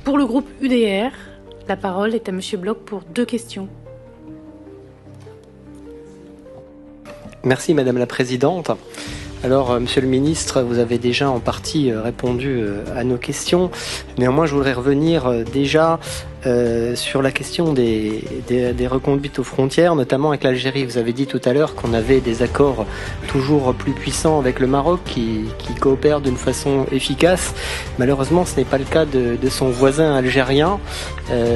Pour le groupe UDR, la parole est à Monsieur Bloch pour 2 questions. Merci Madame la Présidente. Alors, Monsieur le Ministre, vous avez déjà en partie répondu à nos questions. Néanmoins, je voudrais revenir déjà sur la question des reconduites aux frontières, notamment avec l'Algérie. Vous avez dit tout à l'heure qu'on avait des accords toujours plus puissants avec le Maroc qui coopèrent d'une façon efficace. Malheureusement, ce n'est pas le cas de son voisin algérien.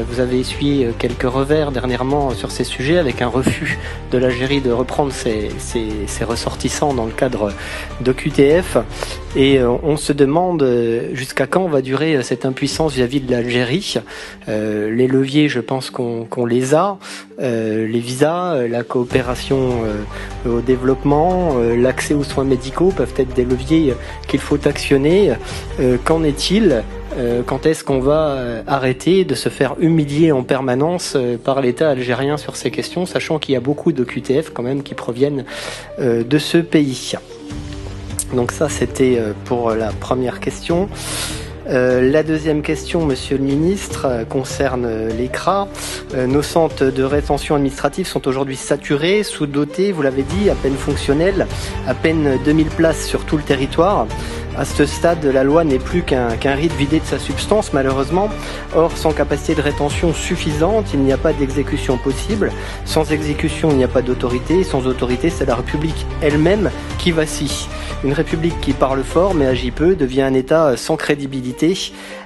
Vous avez essuyé quelques revers dernièrement sur ces sujets avec un refus de l'Algérie de reprendre ses ressortissants dans le cadre d'OQTF. Et on se demande jusqu'à quand va durer cette impuissance vis-à-vis de l'Algérie. Les leviers, je pense qu'on les a. Les visas, la coopération au développement, l'accès aux soins médicaux peuvent être des leviers qu'il faut actionner. Qu'en est-il ? Quand est-ce qu'on va arrêter de se faire humilier en permanence par l'État algérien sur ces questions, sachant qu'il y a beaucoup d'OQTF quand même qui proviennent de ce pays. Donc ça, c'était pour la première question. La deuxième question, Monsieur le Ministre, concerne les CRA. Nos centres de rétention administrative sont aujourd'hui saturés, sous-dotés, vous l'avez dit, à peine fonctionnels, à peine 2000 places sur tout le territoire. À ce stade, la loi n'est plus qu'un rite vidé de sa substance, malheureusement. Or, sans capacité de rétention suffisante, il n'y a pas d'exécution possible. Sans exécution, il n'y a pas d'autorité. Sans autorité, c'est la République elle-même qui vacille. Une République qui parle fort mais agit peu devient un État sans crédibilité.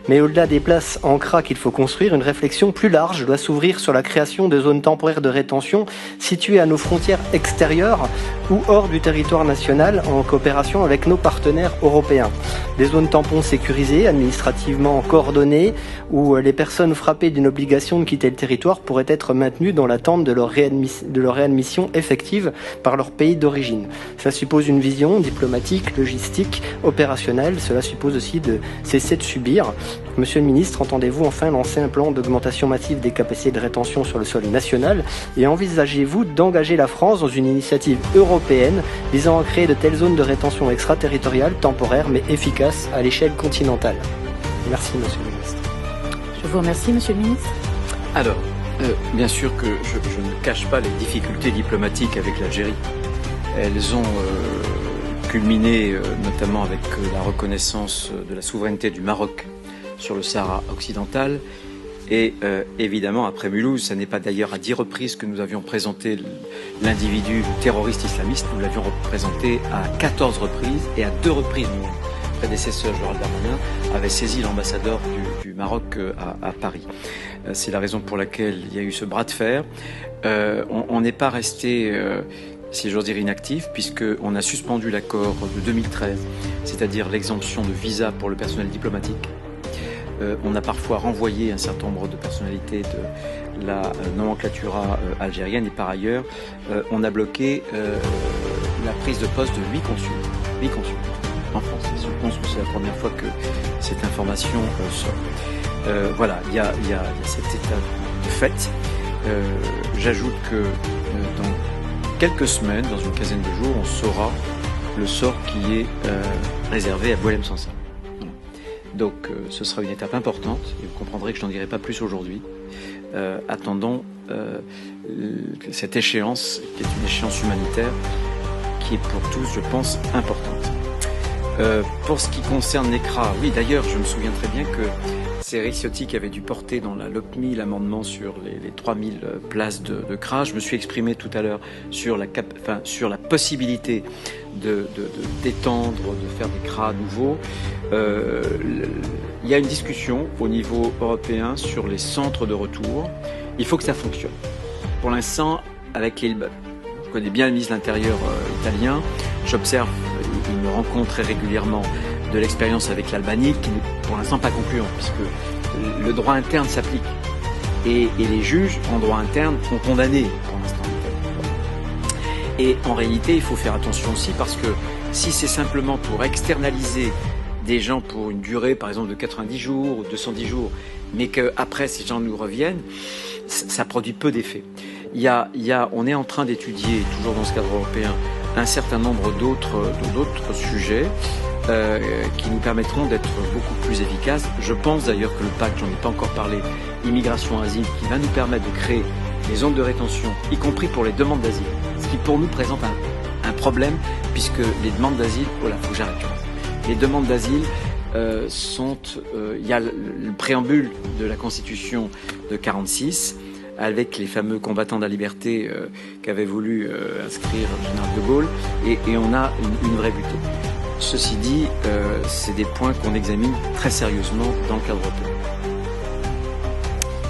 Mais au-delà des places en CRA qu'il faut construire, une réflexion plus large doit s'ouvrir sur la création de zones temporaires de rétention situées à nos frontières extérieures ou hors du territoire national en coopération avec nos partenaires européens. Des zones tampons sécurisées, administrativement coordonnées, où les personnes frappées d'une obligation de quitter le territoire pourraient être maintenues dans l'attente de leur réadmission effective par leur pays d'origine. Ça suppose une vision diplomatique, logistique, opérationnelle. Cela suppose aussi de cesser de subir. Monsieur le ministre, entendez-vous enfin lancer un plan d'augmentation massive des capacités de rétention sur le sol national et envisagez-vous d'engager la France dans une initiative européenne visant à créer de telles zones de rétention extraterritoriales, temporaires mais efficaces à l'échelle continentale? Merci Monsieur le ministre. Je vous remercie, Monsieur le ministre. Alors, bien sûr que je ne cache pas les difficultés diplomatiques avec l'Algérie. Elles ont culminé notamment avec la reconnaissance de la souveraineté du Maroc sur le Sahara occidental. Et évidemment, après Mulhouse, ça n'est pas d'ailleurs à 10 reprises que nous avions présenté l'individu terroriste islamiste. Nous l'avions représenté à 14 reprises et à 2 reprises. Mon prédécesseur, Gérald Darmanin, avait saisi l'ambassadeur du Maroc à Paris. C'est la raison pour laquelle il y a eu ce bras de fer. On n'est pas resté... si j'ose dire inactif, puisqu'on a suspendu l'accord de 2013, c'est-à-dire l'exemption de visa pour le personnel diplomatique. On a parfois renvoyé un certain nombre de personnalités de la nomenclatura algérienne et par ailleurs, on a bloqué la prise de poste de 8 consuls en France. Je pense que c'est la première fois que cette information sort. Voilà, il y a cet état de fait. J'ajoute que dans quelques semaines, dans une quinzaine de jours, on saura le sort qui est réservé à Boualem Sansal. Voilà. Donc ce sera une étape importante et vous comprendrez que je n'en dirai pas plus aujourd'hui. Attendons cette échéance qui est une échéance humanitaire qui est pour tous, je pense, importante. Pour ce qui concerne les CRA, oui d'ailleurs je me souviens très bien que c'est Éric Ciotti qui avait dû porter dans la LOPMI l'amendement sur les 3000 places de CRA. Je me suis exprimé tout à l'heure sur la possibilité d'étendre, de faire des CRA nouveaux. Il y a une discussion au niveau européen sur les centres de retour. Il faut que ça fonctionne. Pour l'instant, avec je connais bien le ministre de l'Intérieur italien, j'observe, il me rencontre très régulièrement de l'expérience avec l'Albanie qui n'est pour l'instant pas concluante puisque le droit interne s'applique et les juges en droit interne ont condamné pour l'instant. Et en réalité il faut faire attention aussi parce que si c'est simplement pour externaliser des gens pour une durée par exemple de 90 jours ou 210 jours mais qu'après ces gens nous reviennent, ça produit peu d'effets. On est en train d'étudier, toujours dans ce cadre européen, un certain nombre d'autres sujets. qui nous permettront d'être beaucoup plus efficaces. Je pense d'ailleurs que le pacte, j'en ai pas encore parlé, immigration-asile, qui va nous permettre de créer des zones de rétention, y compris pour les demandes d'asile, ce qui pour nous présente un problème, puisque les demandes d'asile, voilà, faut que j'arrête. Les demandes d'asile il y a le préambule de la Constitution de 46, avec les fameux combattants de la liberté qu'avait voulu inscrire le général de Gaulle, et on a une vraie butée. Ceci dit, c'est des points qu'on examine très sérieusement dans le cadre européen.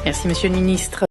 Merci, Monsieur le Ministre.